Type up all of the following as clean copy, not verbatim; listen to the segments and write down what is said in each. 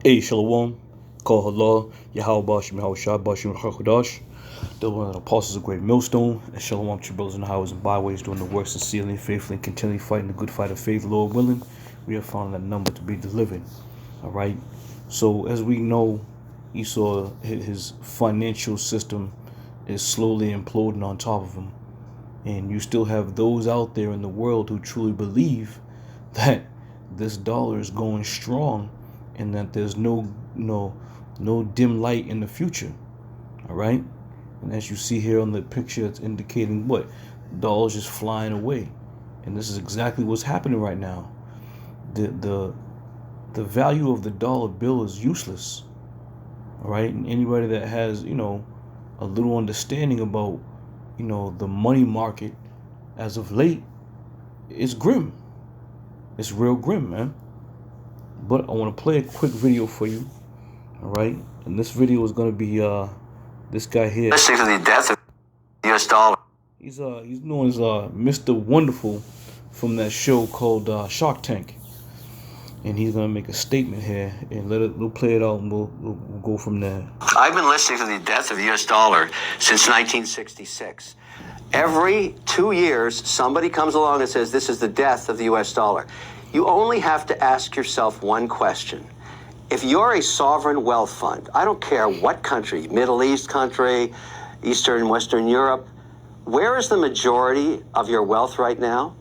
Hey, Shalom, Call Allah, Yahweh Bashim, Yahweh Shah Bashim, Hakudash, the one of the apostles of great millstone, and Shalom to your brothers in the highways and byways, doing the work sincerely, faithfully, and continually fighting the good fight of faith, Lord willing. We have found that number to be delivered. All right. So, as we know, Esau, his financial system is slowly imploding on top of him. And you still have those out there in the world who truly believe that this dollar is going strong and that there's no dim light in the future. All right. And as you see here on the picture, it's indicating what? Dollars just flying away. And this is exactly what's happening right now. The value of the dollar bill is useless. All right. And anybody that has, a little understanding about, the money market as of late, it's grim. It's real grim, man. But I want to play a quick video for you. All right. And this video is going to be this guy here. Listening to the death of the U.S. dollar. He's known as Mr. Wonderful from that show called Shark Tank. And he's going to make a statement here, and we'll play it out, and we'll go from there. I've been listening to the death of the U.S. dollar since 1966. Every 2 years, somebody comes along and says, this is the death of the U.S. dollar. You only have to ask yourself one question. If you're a sovereign wealth fund, I don't care what country, Middle East country, Eastern, Western Europe, where is the majority of your wealth right now?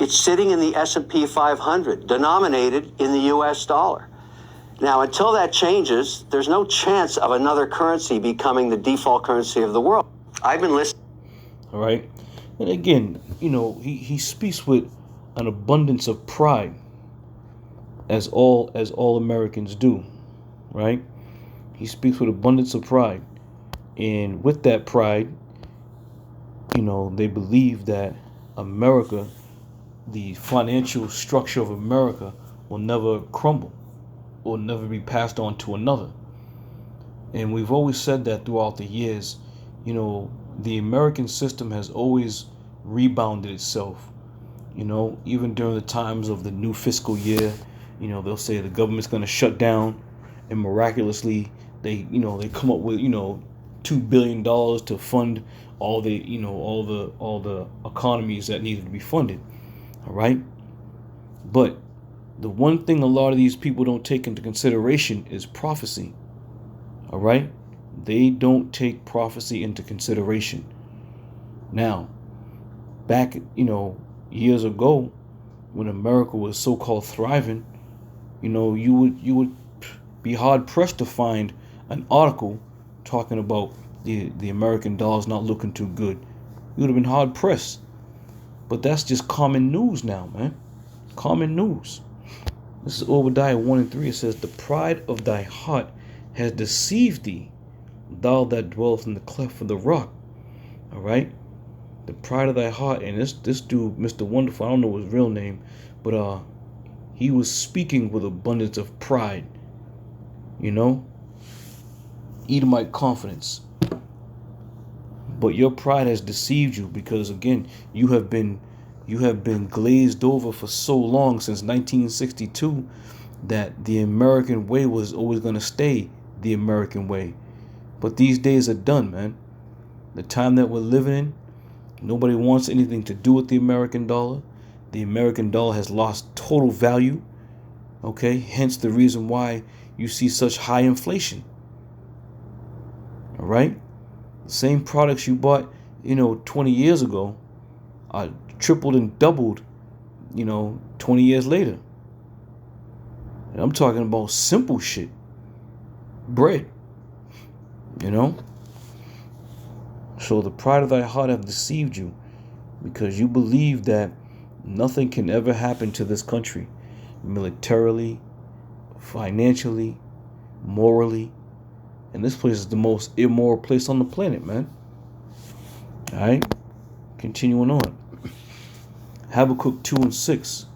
It's sitting in the S&P 500, denominated in the U.S. dollar. Now, until that changes, there's no chance of another currency becoming the default currency of the world. I've been listening. All right. And again, he speaks with an abundance of pride, as all Americans do, right? He speaks with abundance of pride. And with that pride, they believe that America, the financial structure of America, will never crumble or never be passed on to another. And we've always said that throughout the years. The American system has always rebounded itself. Even during the times of the new fiscal year, they'll say the government's going to shut down, and miraculously they come up with $2 billion to fund all the economies that needed to be funded. All right. But the one thing a lot of these people don't take into consideration is prophecy. All right. They don't take prophecy into consideration. Now, back, years ago, when America was so-called thriving, you would be hard pressed to find an article talking about the American dollar's not looking too good. You would have been hard pressed. But that's just common news now, man. Common news. This is Obadiah 1:3. It says, the pride of thy heart has deceived thee, thou that dwellest in the cleft of the rock. All right. The pride of thy heart. And this dude, Mr. Wonderful, I don't know his real name, but he was speaking with abundance of pride. Edomite confidence. But your pride has deceived you, because again, you have been glazed over for so long, since 1962, that the American way was always going to stay the American way. But these days are done, man. The time that we're living in, nobody wants anything to do with the American dollar. The American dollar has lost total value. Okay, hence the reason why you see such high inflation. All right, the same products you bought, 20 years ago, are tripled and doubled, 20 years later. And I'm talking about simple shit, bread. So the pride of thy heart hath deceived you, because you believe that nothing can ever happen to this country, militarily, financially, morally. And this place is the most immoral place on the planet, man. All right, continuing on. Habakkuk 2:6.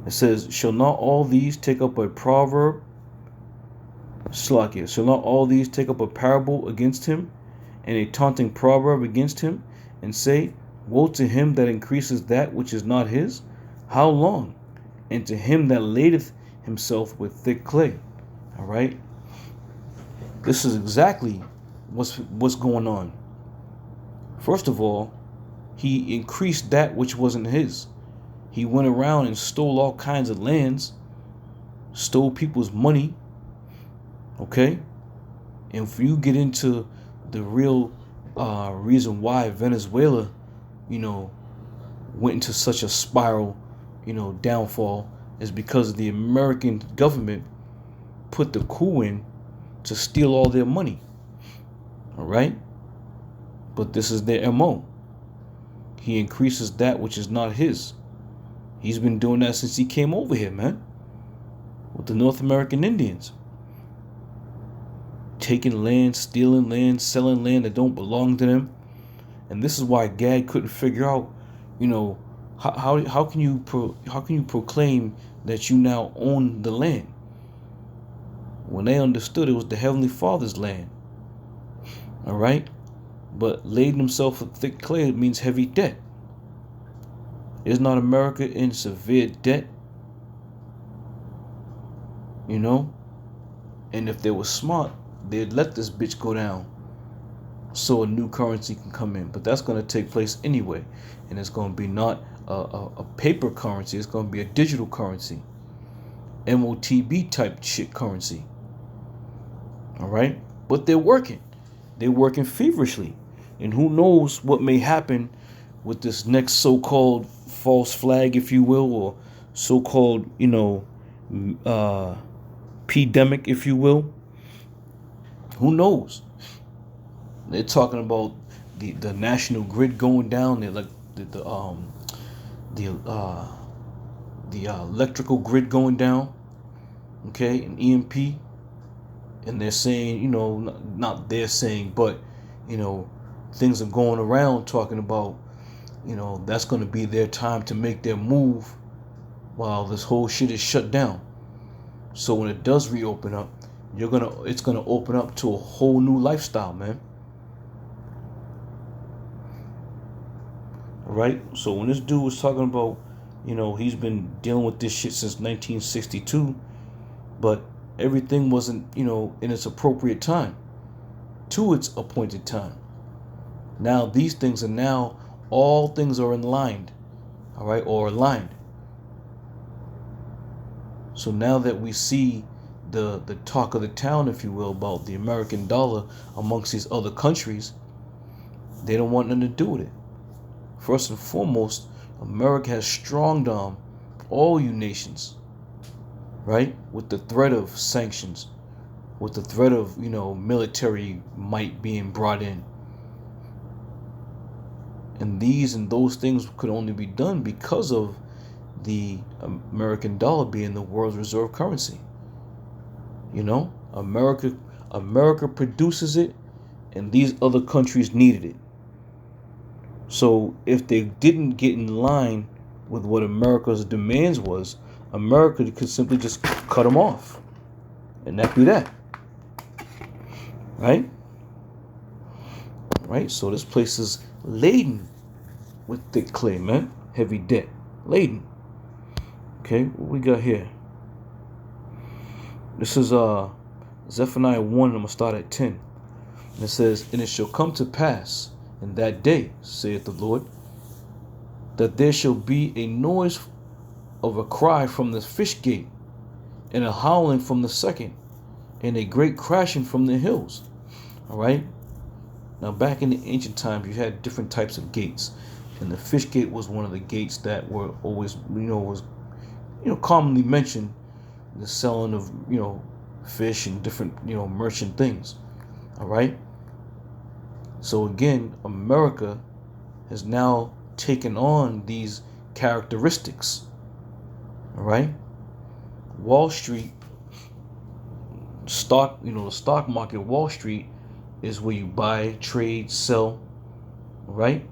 It says, shall not all these take up a proverb? Shall not all these take up a parable against him, and a taunting proverb against him, and say, woe to him that increases that which is not his? How long? And to him that ladeth himself with thick clay. All right. This is exactly what's going on. First of all, he increased that which wasn't his. He went around and stole all kinds of lands, stole people's money. Okay? And if you get into the real reason why Venezuela, went into such a spiral, downfall, is because the American government put the coup in to steal all their money. All right? But this is their MO. He increases that which is not his. He's been doing that since he came over here, man. With the North American Indians. Taking land, stealing land, selling land that don't belong to them. And this is why Gag couldn't figure out, how can you proclaim that you now own the land when they understood it was the Heavenly Father's land. All right? But laden himself with thick clay means heavy debt. Is not America in severe debt? And if they were smart, they'd let this bitch go down so a new currency can come in. But that's going to take place anyway. And it's going to be not a paper currency. It's going to be a digital currency. MOTB type shit currency. All right? But they're working. They're working feverishly. And who knows what may happen with this next so-called false flag, if you will, or so-called, pandemic, if you will. Who knows? They're talking about the national grid going down. They're like the electrical grid going down. Okay, an EMP. And they're saying, not they're saying, but things are going around talking about, that's going to be their time to make their move while this whole shit is shut down. So when it does reopen up, it's gonna open up to a whole new lifestyle, man. All right. So when this dude was talking about, he's been dealing with this shit since 1962, but everything wasn't, in its appropriate time, to its appointed time. Now these things are now, all things are aligned, all right, or aligned. So now that we see the talk of the town, if you will, about the American dollar amongst these other countries, they don't want nothing to do with it. First and foremost, America has stronged arm all you nations, right? With the threat of sanctions, with the threat of, military might being brought in. And these and those things could only be done because of the American dollar being the world's reserve currency. America produces it, and these other countries needed it. So if they didn't get in line with what America's demands was, America could simply just cut them off, and that'd be that. Right? Right? So this place is laden with thick clay, man. Heavy debt. Laden. Okay, what we got here? This is Zephaniah 1, I'm going to start at 10. And it says, "And it shall come to pass in that day, saith the Lord, that there shall be a noise of a cry from the fish gate, and a howling from the second, and a great crashing from the hills." All right? Now, back in the ancient times, you had different types of gates. And the fish gate was one of the gates that were always, was commonly mentioned, the selling of, fish and different, merchant things. All right. So again, America has now taken on these characteristics. All right. Wall Street, the stock market, Wall Street is where you buy, trade, sell. Right.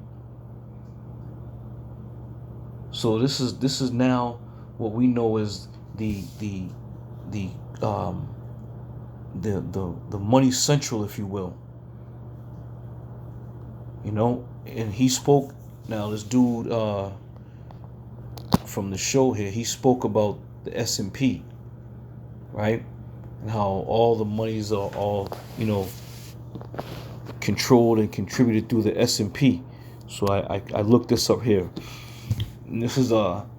So this is now what we know as the money central, if you will. And he spoke. Now this dude from the show here, he spoke about the S&P. right? And how all the monies are all, controlled and contributed through the S&P. So I looked this up here. And this is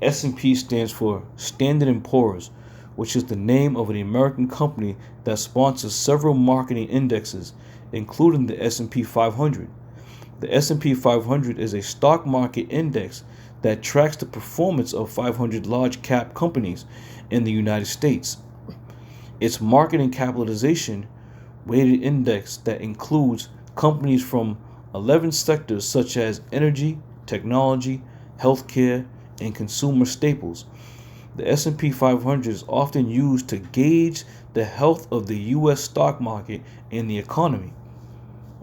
S&P stands for Standard and Poor's, which is the name of an American company that sponsors several marketing indexes, including the S&P 500. The S&P 500 is a stock market index that tracks the performance of 500 large cap companies in the United States. Its marketing capitalization weighted index that includes companies from 11 sectors such as energy, technology, healthcare, and consumer staples. The S&P 500 is often used to gauge the health of the U.S. stock market and the economy.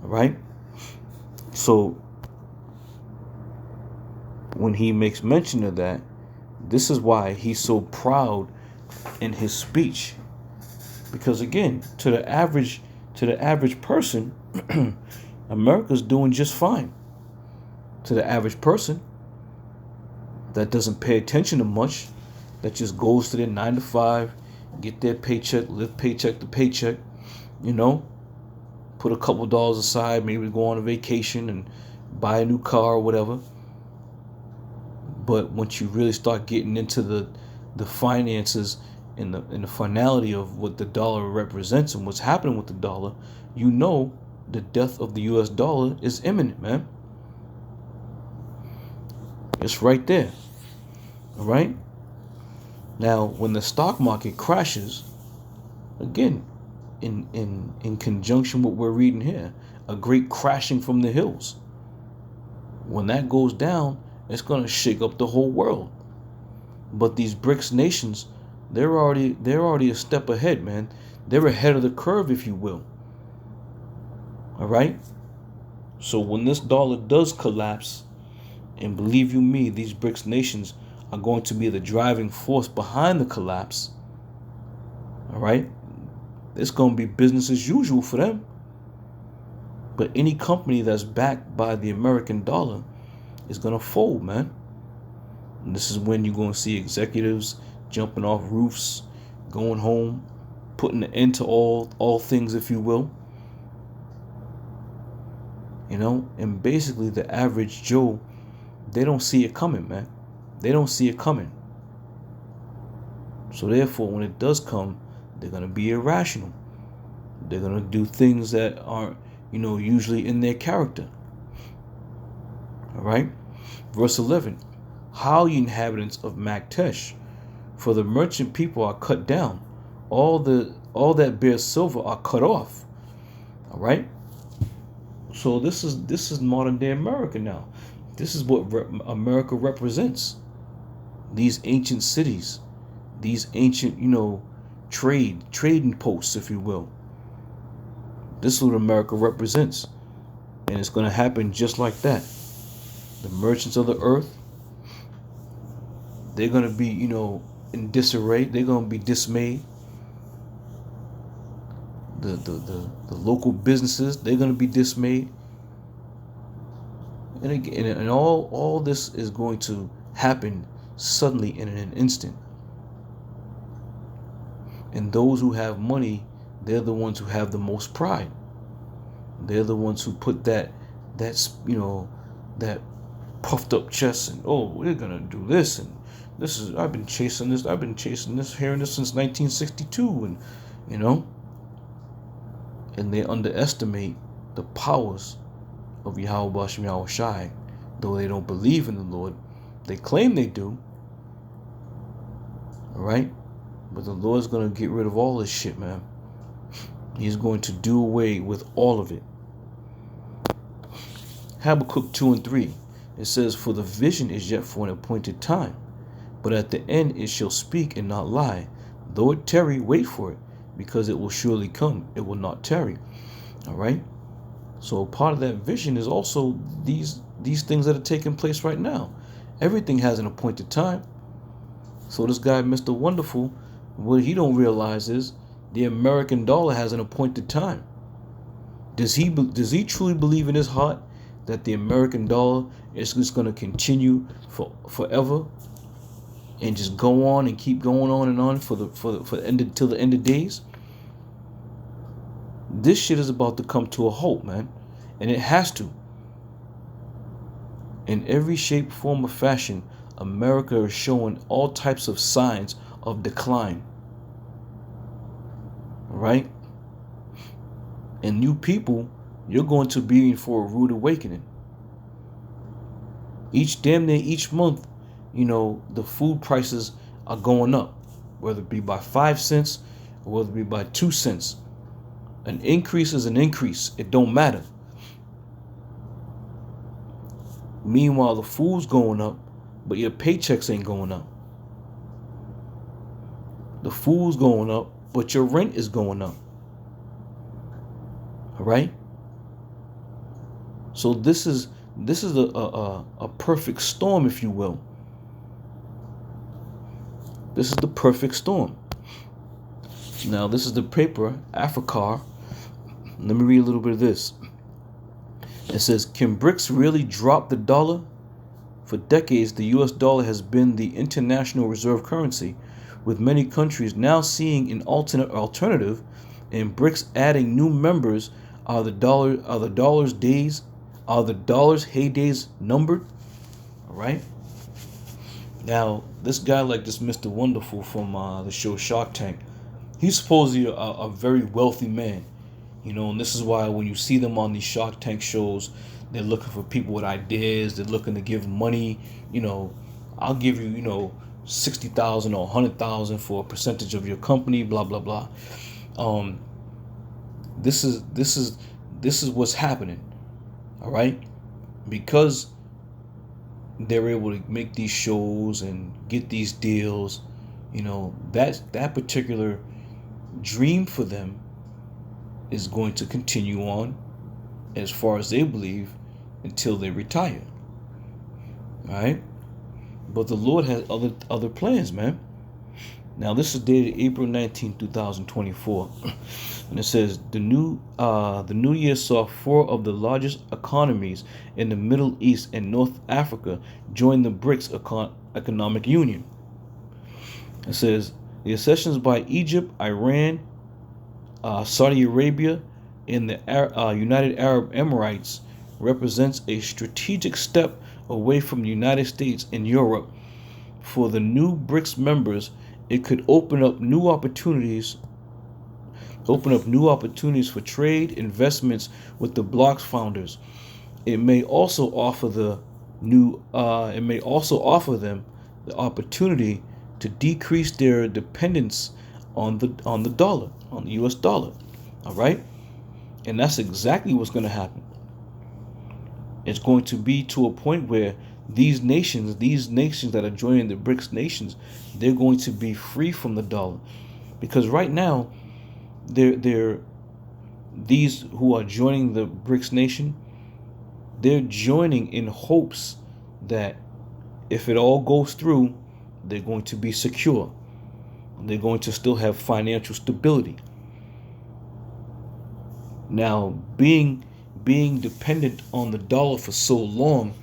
All right? So, when he makes mention of that, this is why he's so proud in his speech. Because again, to the average person, America's doing just fine. To the average person that doesn't pay attention to much, that just goes to their 9 to 5, get their paycheck, live paycheck to paycheck, put a couple dollars aside, maybe go on a vacation and buy a new car or whatever. But once you really start getting into the finances and the finality of what the dollar represents and what's happening with the dollar, the death of the US dollar is imminent, man. It's right there. All right? Now, when the stock market crashes, again, in conjunction with what we're reading here, a great crashing from the hills. When that goes down, it's going to shake up the whole world. But these BRICS nations, they're already a step ahead, man. They're ahead of the curve, if you will. All right? So when this dollar does collapse, and believe you me, these BRICS nations are going to be the driving force behind the collapse. All right? It's going to be business as usual for them. But any company that's backed by the American dollar is going to fold, man. And this is when you're going to see executives jumping off roofs, going home, putting an end to all things, if you will. And basically the average Joe, they don't see it coming, man. They don't see it coming. So therefore, when it does come, they're going to be irrational. They're going to do things that aren't, usually in their character. All right? Verse 11. How, ye inhabitants of Maktesh, for the merchant people are cut down. All that bear silver are cut off. All right? So this is modern day America now. This is what America represents. These ancient cities, these ancient, trading posts, if you will. This is what America represents. And it's going to happen just like that. The merchants of the earth, they're going to be, in disarray. They're going to be dismayed. The local businesses, they're going to be dismayed. And again, and all this is going to happen suddenly in an instant. And those who have money, they're the ones who have the most pride. They're the ones who put that puffed up chest and, we're gonna do this, and I've been chasing this, hearing this since 1962, and and they underestimate the powers of Yahweh Bashem Yahweh Shai. Though they don't believe in the Lord, they claim they do. All right? But the Lord's going to get rid of all this shit, man. He's going to do away with all of it. Habakkuk 2 and 3. It says, for the vision is yet for an appointed time, but at the end it shall speak and not lie. Though it tarry, wait for it, because it will surely come. It will not tarry. All right? So part of that vision is also these things that are taking place right now. Everything has an appointed time. So this guy, Mr. Wonderful, what he don't realize is the American dollar has an appointed time. Does he truly believe in his heart that the American dollar is just going to continue forever? and just go on and keep going on and on for the end till the end of days. This shit is about to come to a halt, man, and it has to. In every shape, form, or fashion, America is showing all types of signs of decline. Right? And you people, you're going to be in for a rude awakening. Damn near each month, the food prices are going up, whether it be by 5 cents or whether it be by 2 cents. An increase is an increase. It don't matter. Meanwhile, the food's going up, but your paychecks ain't going up. The food's going up, but your rent is going up. All right? So this is a perfect storm, if you will. This is the perfect storm. Now, this is the paper, Africar. Let me read a little bit of this. It says, can BRICS really drop the dollar? For decades, the US dollar has been the international reserve currency, with many countries now seeing an alternative, and BRICS adding new members. Are the dollar's heydays numbered? All right. Now, this guy, like this Mr. Wonderful from the show Shark Tank, he's supposedly a very wealthy man. And this is why when you see them on these Shark Tank shows, they're looking for people with ideas. They're looking to give money. I'll give you, 60,000 or 100,000 for a percentage of your company. Blah blah blah. This is what's happening. All right, because they're able to make these shows and get these deals. That particular dream for them is going to continue on, as far as they believe, until they retire. All right, but the Lord has other plans, man. Now, this is dated April 19, 2024, and it says the new year saw 4 of the largest economies in the Middle East and North Africa join the BRICS economic union. It says the accessions by Egypt, Iran, Saudi Arabia, and the United Arab Emirates represents a strategic step away from the United States and Europe. For the new BRICS members, it could open up new opportunities for trade, investments with the bloc's founders. It may also offer them the opportunity to decrease their dependence on the dollar, on the US dollar. All right? And that's exactly what's going to happen. It's going to be to a point where these nations that are joining the BRICS nations, they're going to be free from the dollar. Because right now, these who are joining the BRICS nation, they're joining in hopes that if it all goes through, they're going to be secure. They're going to still have financial stability. Now, being dependent on the dollar for so long,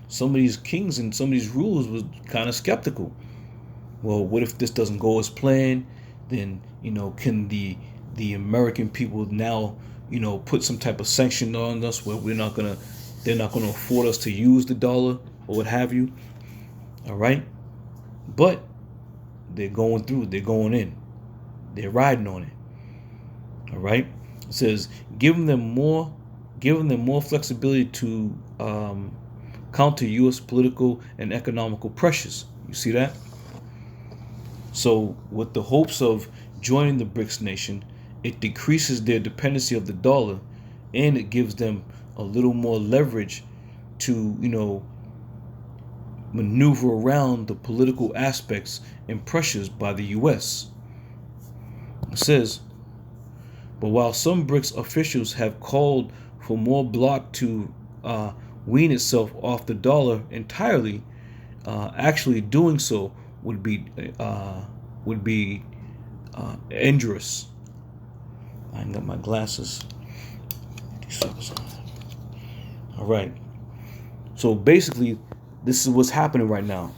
some of these kings and some of these rulers was kind of skeptical. Well, what if this doesn't go as planned? Then, can the American people now, put some type of sanction on us where they're not gonna afford us to use the dollar or what have you. All right, but they're going through. They're going in. They're riding on it. All right. It says giving them more flexibility to counter U.S. political and economical pressures. You see that? So with the hopes of joining the BRICS nation, it decreases their dependency of the dollar, and it gives them a little more leverage to, maneuver around the political aspects and pressures by the U.S. It says, but while some BRICS officials have called for more bloc to wean itself off the dollar entirely, actually doing so would be injurious. I ain't got my glasses. All right. So basically, this is what's happening right now.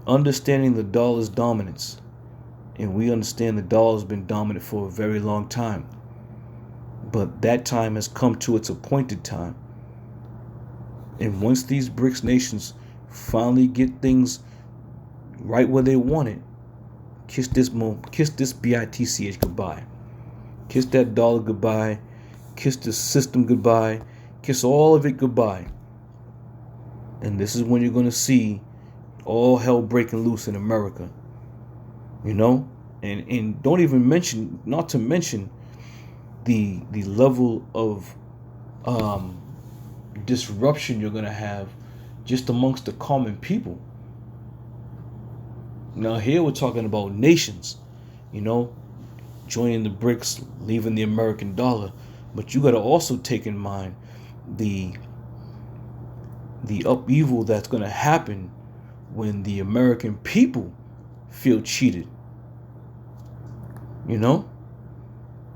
understanding the dollar's dominance. And we understand the dollar's been dominant for a very long time. But that time has come to its appointed time. And once these BRICS nations finally get things right where they want it, kiss this BITCH goodbye. Kiss that dollar goodbye. Kiss the system goodbye. Kiss all of it goodbye. And this is when you're going to see all hell breaking loose in America. You know? And don't even mention, not to mention the level of disruption you're going to have just amongst the common people. Now here we're talking about nations, you know, joining the BRICS, leaving the American dollar. But you got to also take in mind the upheaval that's going to happen when the American people feel cheated. You know,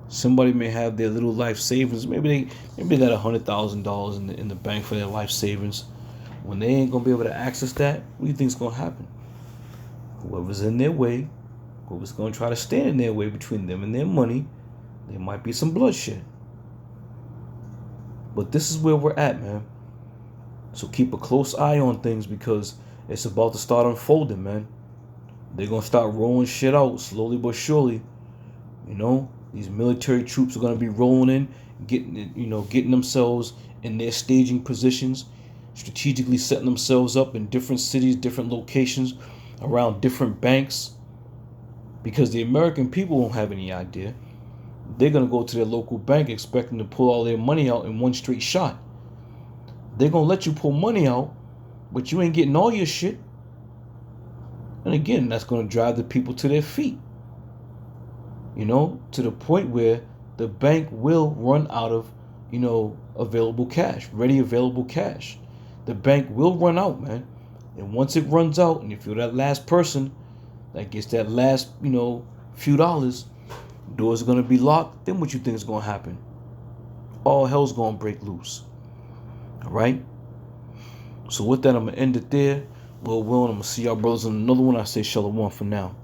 somebody may have their little life savings. Maybe they got $100,000 in the bank for their life savings. When they ain't gonna be able to access that, what do you think's gonna happen? Whoever's in their way, whoever's gonna try to stand in their way between them and their money, there might be some bloodshed. But this is where we're at, man. So keep a close eye on things because it's about to start unfolding, man. They're gonna start rolling shit out slowly but surely. You know, these military troops are gonna be rolling in, getting themselves in their staging positions, strategically setting themselves up in different cities, different locations, around different banks. Because the American people won't have any idea. They're gonna go to their local bank expecting to pull all their money out in one straight shot. They're gonna let you pull money out, but you ain't getting all your shit. And again, that's gonna drive the people to their feet. You know, to the point where the bank will run out of, available cash, ready available cash. The bank will run out, man. And once it runs out, and if you're that last person that gets that last, few dollars, doors are going to be locked, then what you think is going to happen? All hell's going to break loose. All right? So with that, I'm going to end it there. Lord willing, I'm going to see y'all brothers in another one. I say shalom for now.